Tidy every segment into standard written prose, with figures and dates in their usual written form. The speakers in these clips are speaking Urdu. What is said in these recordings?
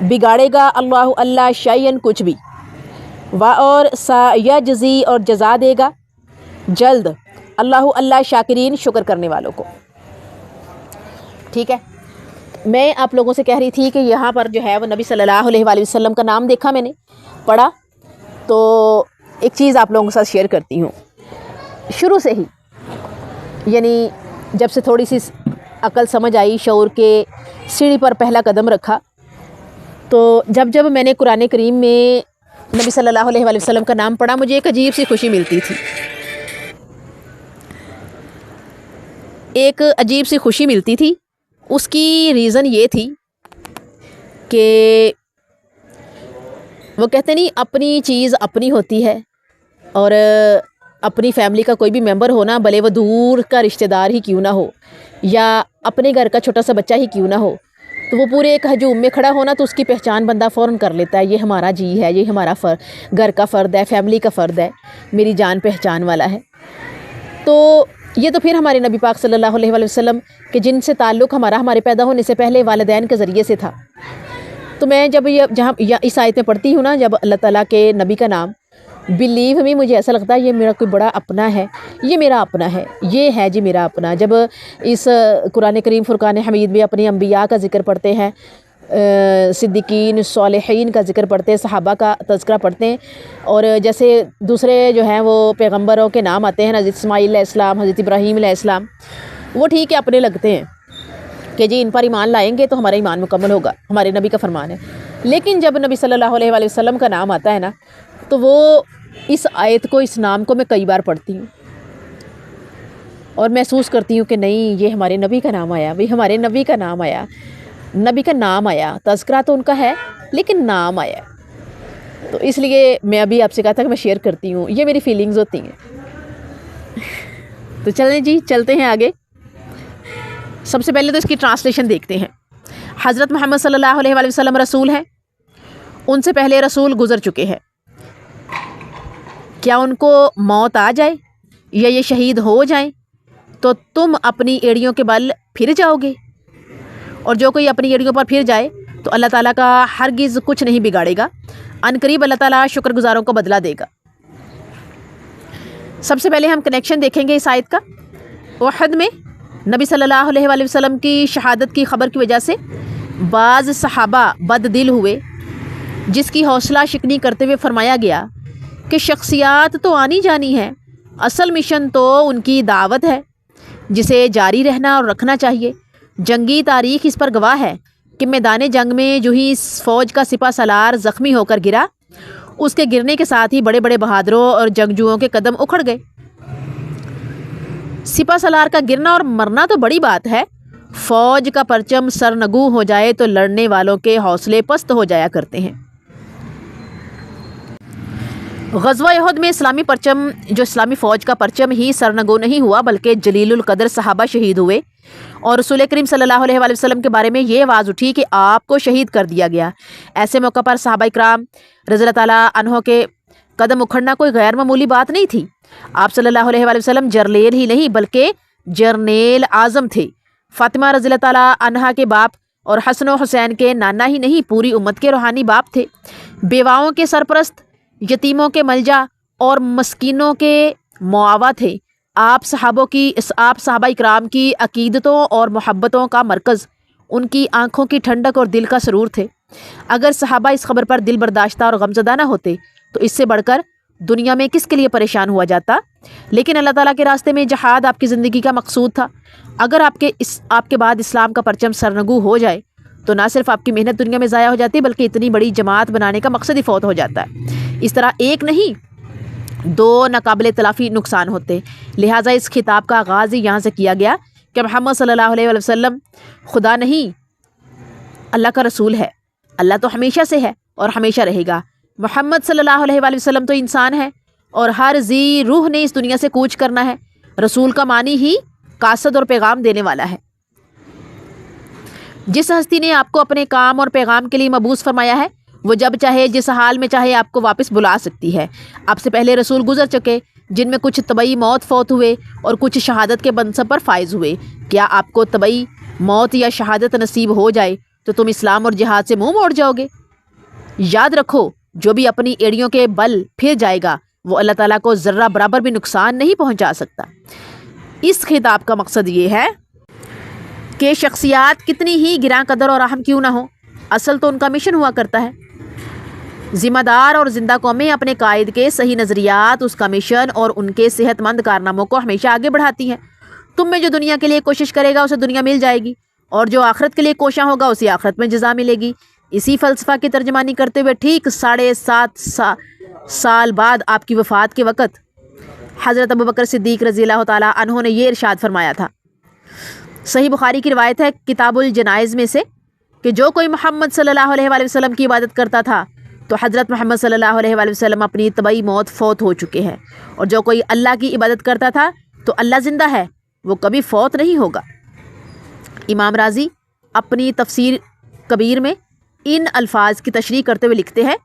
بگاڑے گا اللہ اللہ شیئن کچھ بھی، اور سیجزی اور جزا دے گا جلد اللہ اللہ شاکرین شکر کرنے والوں کو۔ ٹھیک ہے، میں آپ لوگوں سے کہہ رہی تھی کہ یہاں پر جو ہے وہ نبی صلی اللہ علیہ وآلہ وسلم کا نام دیکھا، میں نے پڑھا، تو ایک چیز آپ لوگوں کے ساتھ شیئر کرتی ہوں۔ شروع سے ہی یعنی جب سے تھوڑی سی عقل سمجھ آئی، شعور کے سیڑھی پر پہلا قدم رکھا، تو جب میں نے قرآن کریم میں نبی صلی اللہ علیہ وآلہ وسلم کا نام پڑھا، مجھے ایک عجیب سی خوشی ملتی تھی، ایک عجیب سی خوشی ملتی تھی۔ اس کی ریزن یہ تھی کہ وہ کہتے نہیں اپنی چیز اپنی ہوتی ہے، اور اپنی فیملی کا کوئی بھی ممبر ہونا، بھلے وہ دور کا رشتہ دار ہی کیوں نہ ہو یا اپنے گھر کا چھوٹا سا بچہ ہی کیوں نہ ہو، تو وہ پورے ایک ہجوم میں کھڑا ہونا تو اس کی پہچان بندہ فوراً کر لیتا ہے، یہ ہمارا جی ہے، یہ ہمارا گھر کا فرد ہے، فیملی کا فرد ہے، میری جان پہچان والا ہے۔ تو یہ تو پھر ہمارے نبی پاک صلی اللہ علیہ وآلہ وسلم کہ جن سے تعلق ہمارے پیدا ہونے سے پہلے والدین کے ذریعے سے تھا۔ تو میں جب جہاں اس آیت میں پڑھتی ہوں نا، جب اللہ تعالیٰ کے نبی کا نام، بلیو میں مجھے ایسا لگتا ہے یہ میرا کوئی بڑا اپنا ہے، یہ میرا اپنا ہے، یہ ہے جی میرا اپنا۔ جب اس قرآن کریم فرقان حمید میں اپنے انبیاء کا ذکر پڑھتے ہیں، صدیقین صالحین کا ذکر پڑھتے ہیں، صحابہ کا تذکرہ پڑھتے ہیں، اور جیسے دوسرے جو ہیں وہ پیغمبروں کے نام آتے ہیں، حضرت اسماعیل علیہ السلام، حضرت ابراہیم علیہ السلام، وہ ٹھیک ہے اپنے لگتے ہیں کہ جی ان پر ایمان لائیں گے تو ہمارا ایمان مکمل ہوگا، ہمارے نبی کا فرمان ہے۔ لیکن جب نبی صلی اللہ علیہ وآلہ وسلم کا نام آتا ہے نا، تو وہ اس آیت کو، اس نام کو میں کئی بار پڑھتی ہوں اور محسوس کرتی ہوں کہ نہیں، یہ ہمارے نبی کا نام آیا، بھئی ہمارے نبی کا نام آیا، نبی کا نام آیا، تذکرہ تو ان کا ہے لیکن نام آیا۔ تو اس لیے میں ابھی آپ سے کہا تھا کہ میں شیئر کرتی ہوں، یہ میری فیلنگز ہوتی ہیں۔ تو چلیں جی، چلتے ہیں آگے۔ سب سے پہلے تو اس کی ٹرانسلیشن دیکھتے ہیں۔ حضرت محمد صلی اللہ علیہ وآلہ وسلم رسول ہیں، ان سے پہلے رسول گزر چکے ہیں، کیا ان کو موت آ جائے یا یہ شہید ہو جائیں تو تم اپنی ایڑیوں کے بل پھر جاؤ گے؟ اور جو کوئی اپنی ایڑیوں پر پھر جائے تو اللہ تعالیٰ کا ہرگز کچھ نہیں بگاڑے گا، ان قریب اللہ تعالیٰ شکر گزاروں کو بدلہ دے گا۔ سب سے پہلے ہم کنیکشن دیکھیں گے اس آیت کا۔ احد میں نبی صلی اللہ علیہ وآلہ وسلم کی شہادت کی خبر کی وجہ سے بعض صحابہ بد دل ہوئے، جس کی حوصلہ شکنی کرتے ہوئے فرمایا گیا کہ شخصیات تو آنی جانی ہے، اصل مشن تو ان کی دعوت ہے جسے جاری رہنا اور رکھنا چاہیے۔ جنگی تاریخ اس پر گواہ ہے کہ میدان جنگ میں جو ہی فوج کا سپہ سالار زخمی ہو کر گرا، اس کے گرنے کے ساتھ ہی بڑے بڑے بہادروں اور جنگجوؤں کے قدم اکھڑ گئے۔ سپہ سالار کا گرنا اور مرنا تو بڑی بات ہے، فوج کا پرچم سرنگوں ہو جائے تو لڑنے والوں کے حوصلے پست ہو جایا کرتے ہیں۔ غزوہ احد میں اسلامی پرچم، جو اسلامی فوج کا پرچم ہی سرنگوں نہیں ہوا بلکہ جلیل القدر صحابہ شہید ہوئے، اور رسول کریم صلی اللہ علیہ وآلہ وسلم کے بارے میں یہ آواز اٹھی کہ آپ کو شہید کر دیا گیا۔ ایسے موقع پر صحابہ کرام رضی اللہ تعالیٰ عنہ کے قدم اکھڑنا کوئی غیر معمولی بات نہیں تھی۔ آپ صلی اللہ علیہ وآلہ وسلم جرنیل ہی نہیں بلکہ جرنیل اعظم تھے۔ فاطمہ رضی اللہ تعالیٰ عنہا کے باپ اور حسن و حسین کے نانا ہی نہیں، پوری امت کے روحانی باپ تھے، بیواؤں کے سرپرست، یتیموں کے ملجا اور مسکینوں کے معاوہ تھے۔ آپ صحابہ اکرام کی عقیدتوں اور محبتوں کا مرکز، ان کی آنکھوں کی ٹھنڈک اور دل کا سرور تھے۔ اگر صحابہ اس خبر پر دل برداشتہ اور غمزدہ نہ ہوتے تو اس سے بڑھ کر دنیا میں کس کے لیے پریشان ہوا جاتا۔ لیکن اللہ تعالیٰ کے راستے میں جہاد آپ کی زندگی کا مقصود تھا۔ اگر آپ کے بعد اسلام کا پرچم سرنگوں ہو جائے تو نہ صرف آپ کی محنت دنیا میں ضائع ہو جاتی بلکہ اتنی بڑی جماعت بنانے کا مقصد ہی فوت ہو جاتا ہے۔ اس طرح ایک نہیں، دو ناقابل تلافی نقصان ہوتے۔ لہٰذا اس خطاب کا آغاز ہی یہاں سے کیا گیا کہ محمد صلی اللہ علیہ وسلم خدا نہیں، اللہ کا رسول ہے۔ اللہ تو ہمیشہ سے ہے اور ہمیشہ رہے گا۔ محمد صلی اللہ علیہ وآلہ وسلم تو انسان ہے اور ہر ذی روح نے اس دنیا سے کوچ کرنا ہے۔ رسول کا معنی ہی قاصد اور پیغام دینے والا ہے۔ جس ہستی نے آپ کو اپنے کام اور پیغام کے لیے مبعوث فرمایا ہے، وہ جب چاہے جس حال میں چاہے آپ کو واپس بلا سکتی ہے۔ آپ سے پہلے رسول گزر چکے جن میں کچھ طبعی موت فوت ہوئے اور کچھ شہادت کے منصب پر فائز ہوئے۔ کیا آپ کو طبعی موت یا شہادت نصیب ہو جائے تو تم اسلام اور جہاد سے منہ موڑ جاؤ گے۔ یاد رکھو جو بھی اپنی ایڑیوں کے بل پھر جائے گا وہ اللہ تعالیٰ کو ذرہ برابر بھی نقصان نہیں پہنچا سکتا۔ اس خطاب کا مقصد یہ ہے کہ شخصیات کتنی ہی گراں قدر اور اہم کیوں نہ ہو، اصل تو ان کا مشن ہوا کرتا ہے۔ ذمہ دار اور زندہ قومیں اپنے قائد کے صحیح نظریات، اس کا مشن اور ان کے صحت مند کارناموں کو ہمیشہ آگے بڑھاتی ہیں۔ تم میں جو دنیا کے لیے کوشش کرے گا اسے دنیا مل جائے گی، اور جو آخرت کے لیے کوشاں ہوگا اسے آخرت میں جزا ملے گی۔ اسی فلسفہ کی ترجمانی کرتے ہوئے ٹھیک 7.5 سال بعد آپ کی وفات کے وقت حضرت ابوبکر صدیق رضی اللہ تعالیٰ عنہ نے یہ ارشاد فرمایا تھا۔ صحیح بخاری کی روایت ہے کتاب الجنائز میں سے کہ جو کوئی محمد صلی اللہ علیہ وآلہ وسلم کی عبادت کرتا تھا تو حضرت محمد صلی اللہ علیہ وآلہ وسلم اپنی طبعی موت فوت ہو چکے ہیں، اور جو کوئی اللہ کی عبادت کرتا تھا تو اللہ زندہ ہے، وہ کبھی فوت نہیں ہوگا۔ امام رازی اپنی تفسیر کبیر میں ان الفاظ کی تشریح کرتے ہوئے لکھتے ہیں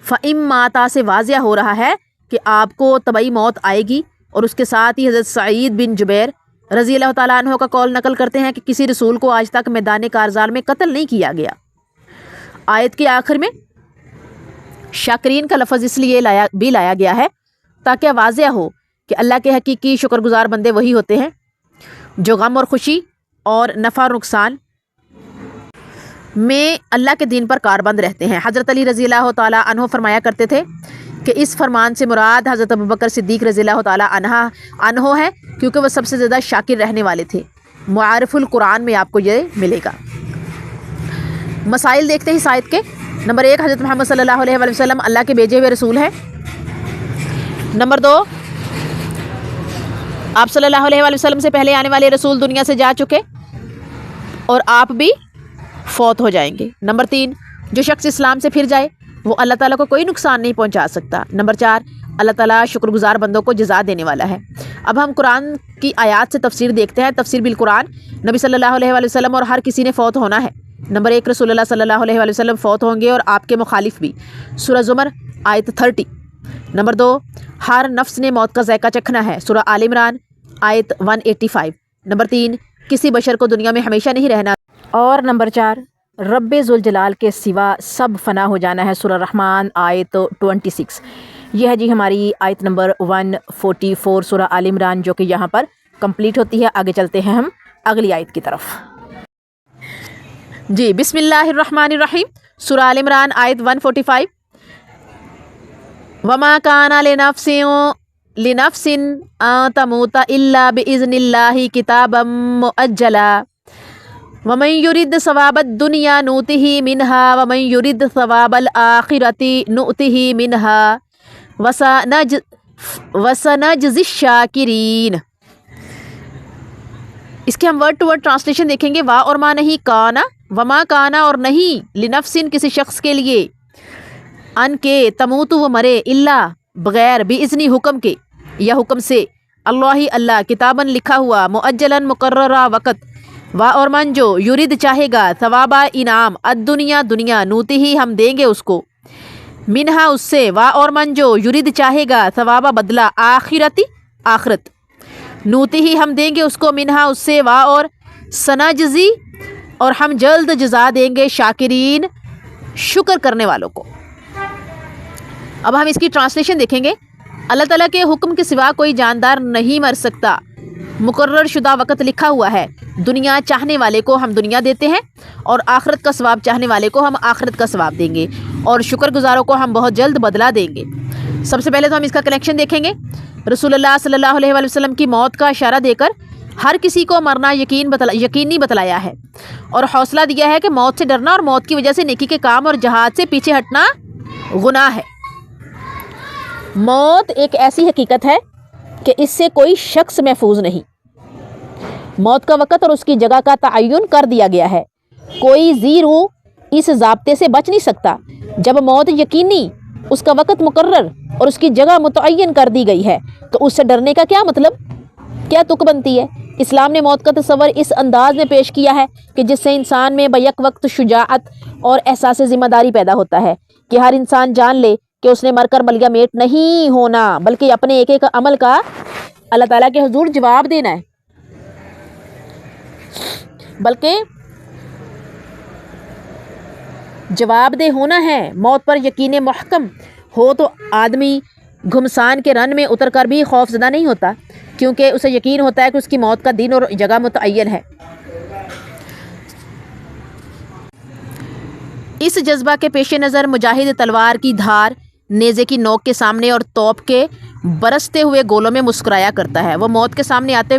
فَإِمَّاتَ سے واضح ہو رہا ہے کہ آپ کو طبعی موت آئے گی، اور اس کے ساتھ ہی حضرت سعید بن جبیر رضی اللہ تعالیٰ عنہ کا قول نقل کرتے ہیں کہ کسی رسول کو آج تک میدان کارزال میں قتل نہیں کیا گیا۔ آیت کے آخر میں شاکرین کا لفظ اس لیے لایا گیا ہے تاکہ واضح ہو کہ اللہ کے حقیقی شکر گزار بندے وہی ہوتے ہیں جو غم اور خوشی اور نفع اور نقصان میں اللہ کے دین پر کاربند رہتے ہیں۔ حضرت علی رضی اللہ تعالیٰ عنہ فرمایا کرتے تھے کہ اس فرمان سے مراد حضرت ابوبکر صدیق رضی اللہ تعالیٰ عنہ ہے، کیونکہ وہ سب سے زیادہ شاکر رہنے والے تھے۔ معارف القرآن میں آپ کو یہ ملے گا۔ مسائل دیکھتے ہیں اس آیت کے۔ نمبر 1، حضرت محمد صلی اللہ علیہ وآلہ وسلم اللہ کے بھیجے ہوئے رسول ہیں۔ نمبر 2، آپ صلی اللہ علیہ وآلہ وسلم سے پہلے آنے والے رسول دنیا سے جا چکے اور آپ بھی فوت ہو جائیں گے۔ نمبر 3، جو شخص اسلام سے پھر جائے وہ اللہ تعالیٰ کو کوئی نقصان نہیں پہنچا سکتا۔ نمبر 4، اللہ تعالیٰ شکر گزار بندوں کو جزا دینے والا ہے۔ اب ہم قرآن کی آیات سے تفسیر دیکھتے ہیں۔ تفسیر بالقرآن، نبی صلی اللہ علیہ وآلہ وسلم اور ہر کسی نے فوت ہونا ہے۔ نمبر 1، رسول اللہ صلی اللہ علیہ وآلہ وسلم فوت ہوں گے اور آپ کے مخالف بھی، سورہ زمر آیت 30۔ نمبر 2، ہر نفس نے موت کا ذائقہ چکھنا ہے، سورہ آل عمران آیت 185۔ نمبر 3، کسی بشر کو دنیا میں ہمیشہ نہیں رہنا، اور نمبر 4، رب ذوالجلال کے سوا سب فنا ہو جانا ہے، سورہ رحمان آیت 26۔ یہ ہے جی ہماری آیت نمبر 144 سورہ آل عمران، جو کہ یہاں پر کمپلیٹ ہوتی ہے۔ آگے چلتے ہیں ہم اگلی آیت کی طرف۔ جی بسم اللہ الرحمن الرحیم، سورہ آل عمران آیت 145۔ وَمَا كَانَ لِنَفْسٍ أَن تَمُوتَ إِلَّا بِإِذْنِ اللَّهِ كِتَابًا مُؤَجَّلًا وَمَن يُرِدْ ثَوَابَ الدُّنْيَا نُؤْتِهِ مِنْهَا وَمَن يُرِدْ ثَوَابَ الْآخِرَةِ نُؤْتِهِ مِنْهَا وَسَنَجْزِي الشَّاكِرِينَ۔ اس کے ہم ورڈ ٹو ورڈ ٹرانسلیشن دیکھیں گے۔ وا اور ما نہیں، کانا، وما کانا اور نہیں، لنفسن کسی شخص کے لیے، ان کے، تموت وہ مرے، اللہ بغیر، بِإِذْنِ حکم کے یا حکم سے، اللہ اللہ، کتاباً لکھا ہوا، مؤجلاً مقررہ وقت، وا اور من جو، یرید چاہے گا، ثوابہ انعام، الدنیا دنیا، نوتی ہی ہم دیں گے اس کو، منہا اس سے، وا اور من جو، یرید چاہے گا، ثوابہ بدلہ، آخرتی آخرت، نوتی ہی ہم دیں گے اس کو، منہا اس سے، وا اور سنجزی اور ہم جلد جزا دیں گے، شاکرین شکر کرنے والوں کو۔ اب ہم اس کی ٹرانسلیشن دیکھیں گے۔ اللہ تعالیٰ کے حکم کے سوا کوئی جاندار نہیں مر سکتا، مقرر شدہ وقت لکھا ہوا ہے، دنیا چاہنے والے کو ہم دنیا دیتے ہیں اور آخرت کا ثواب چاہنے والے کو ہم آخرت کا ثواب دیں گے، اور شکر گزاروں کو ہم بہت جلد بدلہ دیں گے۔ سب سے پہلے تو ہم اس کا کنیکشن دیکھیں گے۔ رسول اللہ صلی اللہ علیہ وآلہ وسلم کی موت کا اشارہ دے کر ہر کسی کو مرنا یقینی بتلایا ہے، اور حوصلہ دیا ہے کہ موت سے ڈرنا اور موت کی وجہ سے نیکی کے کام اور جہاد سے پیچھے ہٹنا گناہ ہے۔ موت ایک ایسی حقیقت ہے کہ اس سے کوئی شخص محفوظ نہیں۔ موت کا وقت اور اس کی جگہ کا تعین کر دیا گیا ہے، کوئی ذی روح اس ضابطے سے بچ نہیں سکتا۔ جب موت یقینی، اس کا وقت مقرر اور اس کی جگہ متعین کر دی گئی ہے تو اس سے ڈرنے کا کیا مطلب، کیا تک بنتی ہے؟ اسلام نے موت کا تصور اس انداز میں پیش کیا ہے کہ جس سے انسان میں بیک وقت شجاعت اور احساس ذمہ داری پیدا ہوتا ہے کہ ہر انسان جان لے کہ اس نے مر کر ملیا میٹ نہیں ہونا، بلکہ اپنے ایک ایک عمل کا اللہ تعالیٰ کے حضور جواب دینا ہے۔ بلکہ جواب دہ ہونا ہے۔ موت پر یقین محکم ہو تو آدمی گھمسان کے رن میں اتر کر بھی خوف زدہ نہیں ہوتا، کیونکہ اسے یقین ہوتا ہے کہ اس کی موت کا دن اور جگہ متعین ہے۔ اس جذبہ کے پیش نظر مجاہد تلوار کی دھار، نیزے کی نوک کے سامنے اور توپ کے برستے ہوئے گولوں میں مسکرایا کرتا ہے۔ وہ موت کو سامنے آتے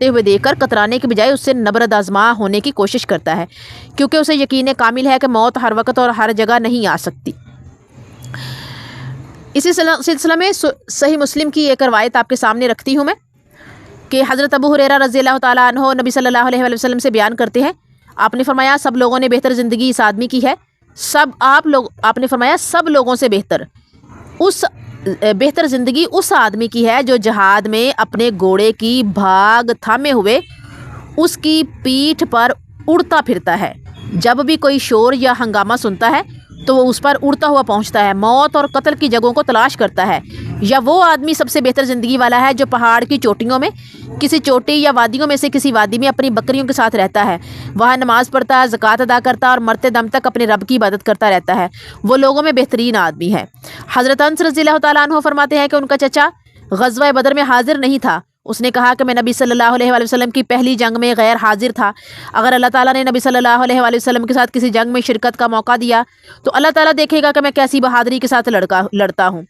ہوئے دیکھ کر کترانے کے بجائے اس سے نبرد آزما ہونے کی کوشش کرتا ہے، کیونکہ اسے یقین کامل ہے کہ موت ہر وقت اور ہر جگہ نہیں آ سکتی۔ اسی سلسلہ میں صحیح مسلم کی ایک روایت آپ کے سامنے رکھتی ہوں میں، کہ حضرت ابو ہریرہ رضی اللہ تعالیٰ عنہ نبی صلی اللہ علیہ وسلم سے بیان کرتے ہیں، آپ نے فرمایا سب لوگوں نے بہتر زندگی اس آدمی کی ہے، آپ نے فرمایا سب لوگوں سے بہتر زندگی اس آدمی کی ہے جو جہاد میں اپنے گھوڑے کی بھاگ تھامے ہوئے اس کی پیٹھ پر اڑتا پھرتا ہے۔ جب بھی کوئی شور یا ہنگامہ سنتا ہے تو وہ اس پر اڑتا ہوا پہنچتا ہے، موت اور قتل کی جگہوں کو تلاش کرتا ہے۔ یا وہ آدمی سب سے بہتر زندگی والا ہے جو پہاڑ کی چوٹیوں میں کسی چوٹی یا وادیوں میں سے کسی وادی میں اپنی بکریوں کے ساتھ رہتا ہے، وہاں نماز پڑھتا، زکوٰۃ ادا کرتا اور مرتے دم تک اپنے رب کی عبادت کرتا رہتا ہے، وہ لوگوں میں بہترین آدمی ہے۔ حضرت انس رضی اللہ تعالیٰ عنہ فرماتے ہیں کہ ان کا چچا غزوہ بدر میں حاضر نہیں تھا۔ اس نے کہا کہ میں نبی صلی اللہ علیہ وآلہ وسلم کی پہلی جنگ میں غیر حاضر تھا۔ اگر اللہ تعالیٰ نے نبی صلی اللہ علیہ وآلہ وسلم کے ساتھ کسی جنگ میں شرکت کا موقع دیا تو اللہ تعالیٰ دیکھے گا کہ میں کیسی بہادری کے ساتھ لڑتا ہوں۔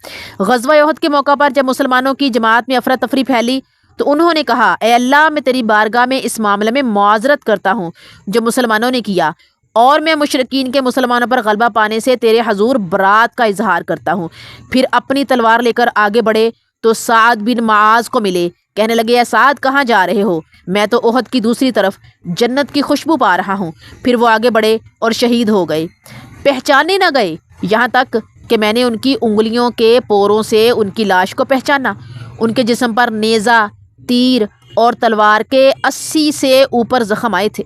غزوہ احد کے موقع پر جب مسلمانوں کی جماعت میں افراتفری پھیلی تو انہوں نے کہا، اے اللہ، میں تیری بارگاہ میں اس معاملے میں معذرت کرتا ہوں جو مسلمانوں نے کیا، اور میں مشرکین کے مسلمانوں پر غلبہ پانے سے تیرے حضور برات کا اظہار کرتا ہوں۔ پھر اپنی تلوار لے کر آگے بڑھے تو سعد بن معاذ کو ملے، کہنے لگے، اے سعد کہاں جا رہے ہو؟ میں تو احد کی دوسری طرف جنت کی خوشبو پا رہا ہوں۔ پھر وہ آگے بڑھے اور شہید ہو گئے، پہچانے نہ گئے، یہاں تک کہ میں نے ان کی انگلیوں کے پوروں سے ان کی لاش کو پہچانا۔ ان کے جسم پر نیزہ، تیر اور تلوار کے 80 سے اوپر زخم آئے تھے۔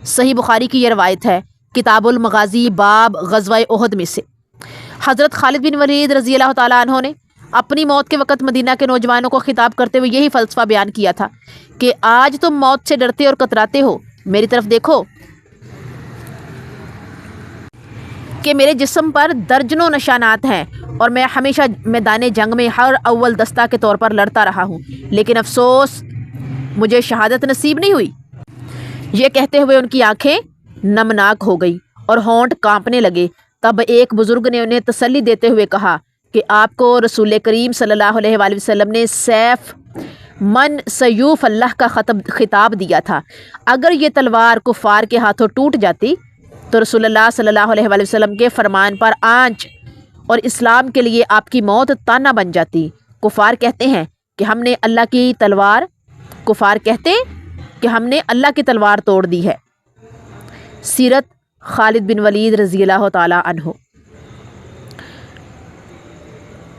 صحیح بخاری کی یہ روایت ہے، کتاب المغازی، باب غزوہ احد میں سے۔ حضرت خالد بن ولید رضی اللہ تعالیٰ عنہ نے اپنی موت کے وقت مدینہ کے نوجوانوں کو خطاب کرتے ہوئے یہی فلسفہ بیان کیا تھا کہ آج تم موت سے ڈرتے اور کتراتے ہو، میری طرف دیکھو کہ میرے جسم پر درجنوں نشانات ہیں اور میں ہمیشہ میدان جنگ میں ہر اول دستہ کے طور پر لڑتا رہا ہوں، لیکن افسوس مجھے شہادت نصیب نہیں ہوئی۔ یہ کہتے ہوئے ان کی آنکھیں نمناک ہو گئی اور ہونٹ کانپنے لگے۔ تب ایک بزرگ نے انہیں تسلی دیتے ہوئے کہا کہ آپ کو رسول کریم صلی اللہ علیہ وآلہ وسلم نے سیف من سیوف اللہ کا خطاب دیا تھا۔ اگر یہ تلوار کفار کے ہاتھوں ٹوٹ جاتی تو رسول اللہ صلی اللہ علیہ وآلہ وسلم کے فرمان پر آنچ اور اسلام کے لیے آپ کی موت تانا بن جاتی۔ کفار کہتے ہیں کہ ہم نے اللہ کی تلوار توڑ دی ہے۔ سیرت خالد بن ولید رضی اللہ تعالیٰ عنہ۔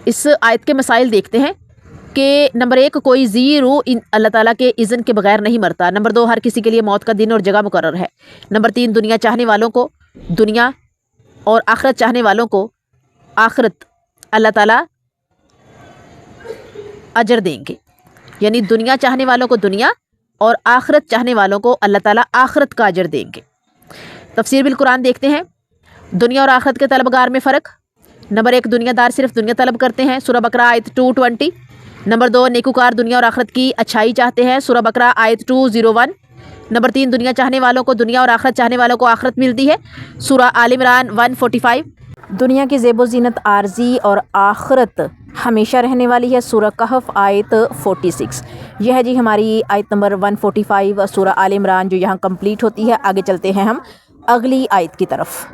اس آیت کے مسائل دیکھتے ہیں کہ نمبر 1، کوئی ذی روح اللہ تعالیٰ کے اذن کے بغیر نہیں مرتا۔ نمبر 2، ہر کسی کے لیے موت کا دن اور جگہ مقرر ہے۔ نمبر 3، دنیا چاہنے والوں کو دنیا اور آخرت چاہنے والوں کو آخرت اللہ تعالیٰ اجر دیں گے، یعنی دنیا چاہنے والوں کو دنیا اور آخرت چاہنے والوں کو اللہ تعالیٰ آخرت کا اجر دیں گے۔ تفسیر بالقرآن دیکھتے ہیں، دنیا اور آخرت کے طلبگار میں فرق۔ نمبر 1، دنیا دار صرف دنیا طلب کرتے ہیں، سورہ بقرہ آیت 220۔ نمبر 2، نیکوکار دنیا اور آخرت کی اچھائی چاہتے ہیں، سورہ بقرہ آیت 201۔ نمبر 3، دنیا چاہنے والوں کو دنیا اور آخرت چاہنے والوں کو آخرت ملتی ہے، سورہ آل عمران 145۔ دنیا کی زیب و زینت عارضی اور آخرت ہمیشہ رہنے والی ہے، سورہ کہف آیت 46۔ یہ ہے جی ہماری آیت نمبر 145 سورہ آل عمران، جو یہاں کمپلیٹ ہوتی ہے۔ آگے چلتے ہیں ہم اگلی آیت کی طرف۔